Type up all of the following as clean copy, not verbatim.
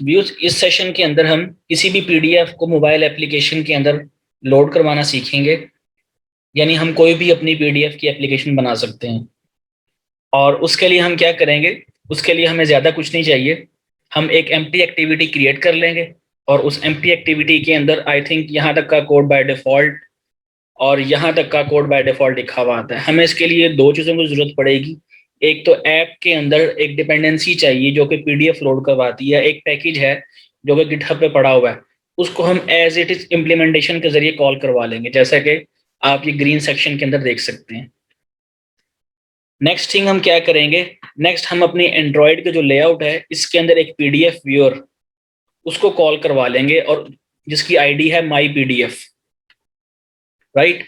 Views इस session के अंदर हम किसी भी पीडीएफ को मोबाइल एप्लीकेशन के अंदर लोड करवाना सीखेंगे। यानी हम कोई भी अपनी पीडीएफ की एप्लीकेशन बना सकते हैं। और उसके लिए हम क्या करेंगे, उसके लिए हमें ज़्यादा कुछ नहीं चाहिए। हम एक एम्प्टी एक्टिविटी क्रिएट कर लेंगे और उस एम्प्टी एक्टिविटी के अंदर आई थिंक यहाँ तक का कोड बाय डिफ़ॉल्ट और यहाँ तक का कोड बाय डिफ़ॉल्ट लिखा हुआ आता है। हमें इसके लिए दो चीज़ों की ज़रूरत पड़ेगी। एक तो ऐप के अंदर एक डिपेंडेंसी चाहिए जो कि पीडीएफ लोड करवाती है। एक पैकेज है जो कि गिटहब पे पड़ा हुआ है, उसको हम एज इट इज इम्प्लीमेंटेशन के जरिए कॉल करवा लेंगे, जैसा कि आप ये ग्रीन सेक्शन के अंदर देख सकते हैं। नेक्स्ट थिंग हम क्या करेंगे, नेक्स्ट हम अपनी एंड्रॉयड का जो लेआउट है इसके अंदर एक पीडीएफ व्यूअर उसको कॉल करवा लेंगे और जिसकी आईडी है माई पीडीएफ, राइट।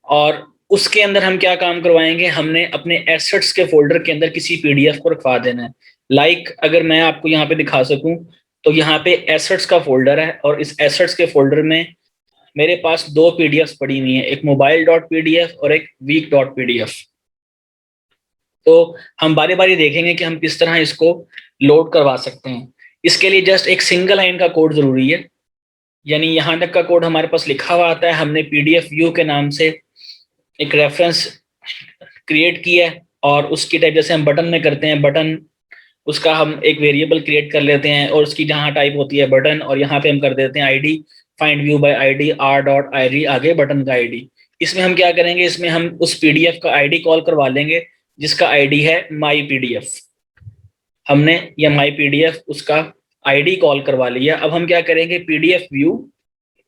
और उसके अंदर हम क्या काम करवाएंगे, हमने अपने एसेट्स के फोल्डर के अंदर किसी पीडीएफ को रखवा देना है। लाइक अगर मैं आपको यहाँ पे दिखा सकूं तो यहाँ पे एसेट्स का फोल्डर है और इस एसेट्स के फोल्डर में मेरे पास दो पीडीएफ पड़ी हुई हैं, एक मोबाइल डॉट पीडीएफ और एक वीक डॉट पीडीएफ। तो हम बारी बारी देखेंगे कि हम किस तरह इसको लोड करवा सकते हैं। इसके लिए जस्ट एक सिंगल लाइन का कोड जरूरी है, यानी यहाँ तक का कोड हमारे पास लिखा हुआ आता है। हमने पीडीएफ व्यू के नाम से एक रेफरेंस क्रिएट किया है और उसकी टाइप जैसे हम बटन में करते हैं, बटन उसका हम एक वेरिएबल क्रिएट कर लेते हैं और उसकी जहाँ टाइप होती है बटन, और यहाँ पे हम कर देते हैं ID, find view bye ID R dot ID, आगे बटन का आईडी। इसमें हम क्या करेंगे, इसमें हम उस पीडीएफ का आईडी कॉल करवा लेंगे जिसका आईडी है माई पीडीएफ। हमने ये माई पीडीएफ उसका आईडी कॉल करवा लिया। अब हम क्या करेंगे, पीडीएफ व्यू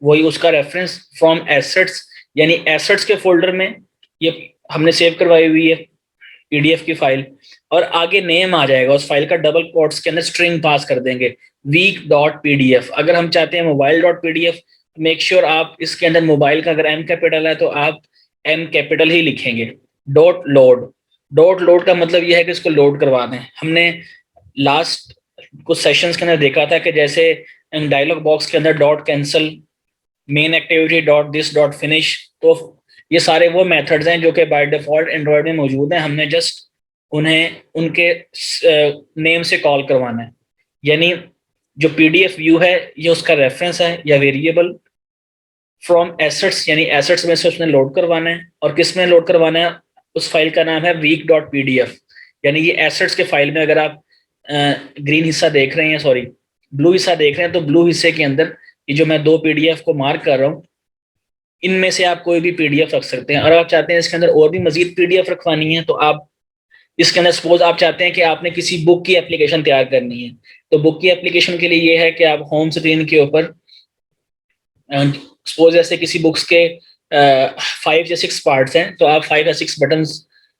वही उसका रेफरेंस फ्रॉम एसेट्स, यानी एसेट्स के फोल्डर में ये हमने सेव करवाई हुई है पीडीएफ की फाइल, और आगे नेम आ जाएगा उस फाइल का, डबल कोट्स के अंदर स्ट्रिंग पास कर देंगे वीक डॉट पीडीएफ। अगर हम चाहते हैं mobile dot PDF, make sure आप इसके अंदर मोबाइल का अगर एम कैपिटल है तो आप एम कैपिटल ही लिखेंगे। डॉट लोड, डॉट लोड का मतलब यह है कि इसको लोड करवा दें। हमने लास्ट कुछ सेशंस के अंदर देखा था कि जैसे डायलॉग बॉक्स के अंदर dot cancel, main activity dot this dot finish, तो ये सारे वो मेथड्स हैं जो कि बाय डिफॉल्ट एंड्रॉयड में मौजूद हैं। हमने जस्ट उन्हें उनके नेम से कॉल करवाना है। यानी जो पीडीएफ व्यू है ये उसका रेफरेंस है या वेरिएबल फ्रॉम एसेट्स, यानी एसेट्स में से उसने लोड करवाना है। और किस में लोड करवाना है, उस फाइल का नाम है वीक डॉट पीडीएफ। यानी ये एसेट्स के फाइल में अगर आप ग्रीन हिस्सा देख रहे हैं, सॉरी ब्लू हिस्सा देख रहे हैं, तो ब्लू हिस्से के अंदर ये जो मैं दो पीडीएफ को मार्क कर रहा हूँ इनमें से आप कोई भी पीडीएफ रख सकते हैं। और आप चाहते हैं इसके अंदर और भी मजीद पीडीएफ रखवानी है तो आप इसके अंदर, सपोज आप चाहते हैं कि आपने किसी बुक की एप्लीकेशन तैयार करनी है, तो बुक की एप्लीकेशन के लिए ये है कि आप होम स्क्रीन के ऊपर सपोज ऐसे किसी बुक्स के 5 या 6 पार्ट्स हैं तो आप 5 या 6 बटन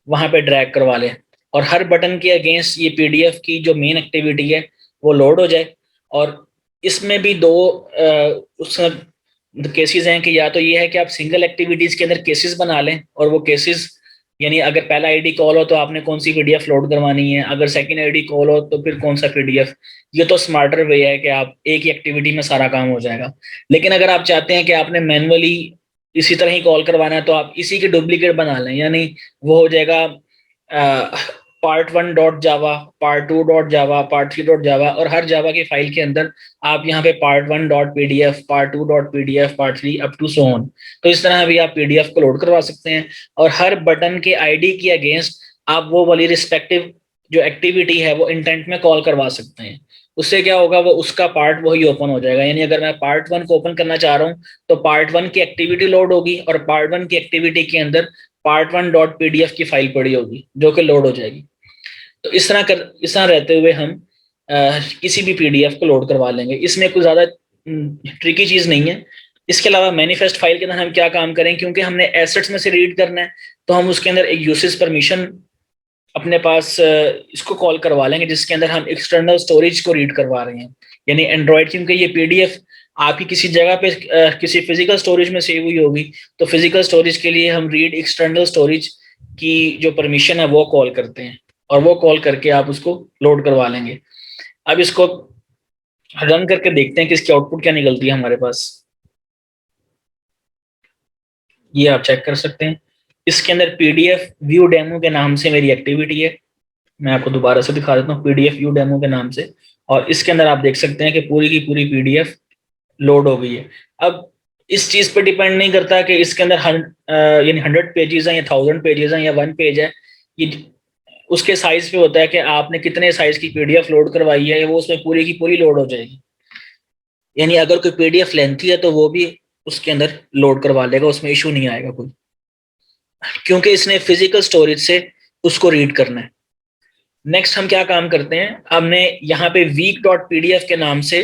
वहां पे ड्रैग करवा लें और हर बटन के अगेंस्ट ये पीडीएफ की जो मेन एक्टिविटी है वो लोड हो जाए। और इसमें भी दो केसेस हैं कि या तो ये है कि आप सिंगल एक्टिविटीज के अंदर केसेस बना लें और वो केसेस, यानी अगर पहला आईडी कॉल हो तो आपने कौन सी पीडीएफ लोड करवानी है, अगर सेकंड आईडी कॉल हो तो फिर कौन सा पीडीएफ। ये तो स्मार्टर वे है कि आप एक ही एक्टिविटी में सारा काम हो जाएगा। लेकिन अगर आप चाहते हैं कि आपने मैनुअली इसी तरह ही कॉल करवाना है तो आप इसी के डुप्लीकेट बना लें, यानी वो हो जाएगा पार्ट 1 डॉट जावा, पार्ट 2 डॉट जावा, पार्ट 3 डॉट जावा, और हर जावा की फाइल के अंदर आप यहाँ पे part 1 dot PDF, part 2 dot PDF, part 3 up to so on. तो इस तरह भी आप पीडीएफ को लोड करवा सकते हैं और हर बटन के आईडी के अगेंस्ट आप वो वाली रिस्पेक्टिव जो एक्टिविटी है वो इंटेंट में कॉल करवा सकते हैं। उससे क्या होगा, वो उसका पार्ट वही ओपन हो जाएगा। यानी अगर मैं पार्ट 1 को ओपन करना चाह रहा हूँ तो पार्ट 1 की एक्टिविटी लोड होगी और पार्ट 1 की एक्टिविटी के अंदर पार्ट 1 डॉट पीडीएफ की फाइल पड़ी होगी जो कि लोड हो जाएगी। तो इस तरह रहते हुए हम किसी भी पीडीएफ को लोड करवा लेंगे। इसमें कुछ ज़्यादा ट्रिकी चीज़ नहीं है। इसके अलावा मैनिफेस्ट फाइल के अंदर हम क्या काम करें, क्योंकि हमने एसेट्स में से रीड करना है तो हम उसके अंदर एक यूसेज परमिशन अपने पास इसको कॉल करवा लेंगे जिसके अंदर हम एक्सटर्नल स्टोरेज को रीड करवा रहे हैं। यानी एंड्रॉयड, क्योंकि ये पीडीएफ आपकी किसी जगह पे किसी फिजिकल स्टोरेज में सेव हुई होगी तो फिजिकल स्टोरेज के लिए हम रीड एक्सटर्नल स्टोरेज की जो परमिशन है वो कॉल करते हैं और वो कॉल करके आप उसको लोड करवा लेंगे। अब इसको रन करके देखते हैं कि इसकी आउटपुट क्या निकलती है हमारे पास। ये आप चेक कर सकते हैं। इसके अंदर पीडीएफ व्यू डेमो के नाम से मेरी एक्टिविटी है। मैं आपको दोबारा से दिखा देता हूँ, पीडीएफ व्यू डेमो के नाम से, और इसके अंदर आप देख सकते हैं कि पूरी की पूरी पीडीएफ लोड हो गई है। अब इस चीज पे डिपेंड नहीं करता कि इसके अंदर यानी 100 पेजेस हैं या 1000 पेजेस हैं या 1 पेज है। ये उसके साइज पे होता है कि आपने कितने साइज की पीडीएफ लोड करवाई है, वो उसमें पूरी की पूरी लोड हो जाएगी। यानी अगर कोई पीडीएफ लेंथी है तो वो भी उसके अंदर लोड करवा लेगा, उसमें इशू नहीं आएगा कोई, क्योंकि इसने फिजिकल स्टोरेज से उसको रीड करना है। नेक्स्ट हम क्या काम करते हैं, हमने यहाँ पे week.pdf के नाम से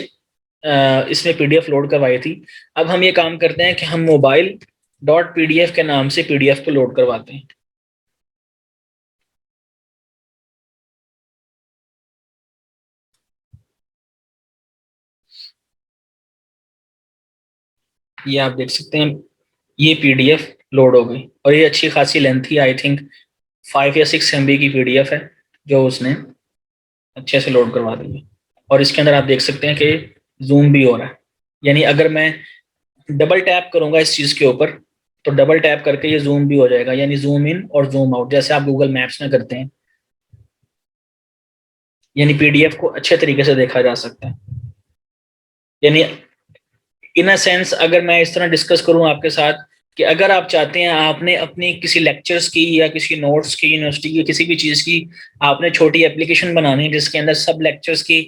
इसमें पीडीएफ लोड करवाई थी। अब हम ये काम करते हैं कि हम mobile.pdf के नाम से पीडीएफ को लोड करवाते हैं। ये आप देख सकते हैं, ये पीडीएफ लोड हो गई और ये अच्छी खासी लेंथ थी, आई थिंक 5 या 6 MB की पीडीएफ है जो उसने अच्छे से लोड करवा दी है। और इसके अंदर आप देख सकते हैं कि जूम भी हो रहा है, यानी अगर मैं डबल टैप करूंगा इस चीज के ऊपर तो डबल टैप करके ये जूम भी हो जाएगा, यानी जूम इन और जूम आउट जैसे आप गूगल मैप्स में करते हैं। यानी पीडीएफ को अच्छे तरीके से देखा जा सकता है। यानी इन अ सेंस अगर मैं इस तरह डिस्कस करूं आपके साथ कि अगर आप चाहते हैं आपने अपनी किसी लेक्चर्स की या किसी नोट्स की, यूनिवर्सिटी की किसी भी चीज़ की आपने छोटी एप्लीकेशन बनानी है जिसके अंदर सब लेक्चर्स की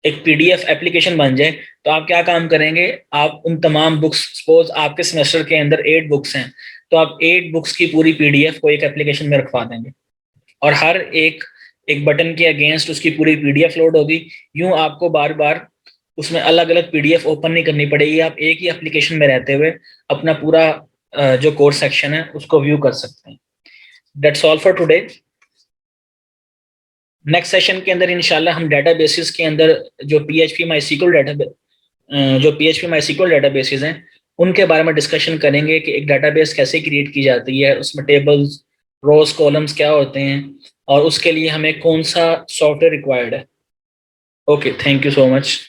एक पीडीएफ एप्लीकेशन बन जाए, तो आप क्या काम करेंगे, आप उन तमाम बुक्स, सपोज आपके सेमेस्टर के अंदर 8 बुक्स हैं, तो आप 8 बुक्स की पूरी पीडीएफ को एक एप्लीकेशन में रखवा देंगे और हर एक एक बटन के अगेंस्ट उसकी पूरी पीडीएफ लोड होगी। यूं आपको बार बार उसमें अलग अलग पीडीएफ ओपन नहीं करनी पड़ेगी, आप एक ही एप्लीकेशन में रहते हुए अपना पूरा जो कोर्स सेक्शन है उसको व्यू कर सकते हैं। That's all for today. Next session के अंदर इंशाल्लाह हम डेटाबेसेस के अंदर जो पीएचपी माईसीक्वल डेटाबेसेस हैं उनके बारे में डिस्कशन करेंगे कि एक डेटाबेस कैसे क्रिएट की जाती है, उसमें टेबल्स, रोज, कॉलम्स क्या होते हैं और उसके लिए हमें कौन सा सॉफ्टवेयर रिक्वायर्ड है। Okay, thank you so much.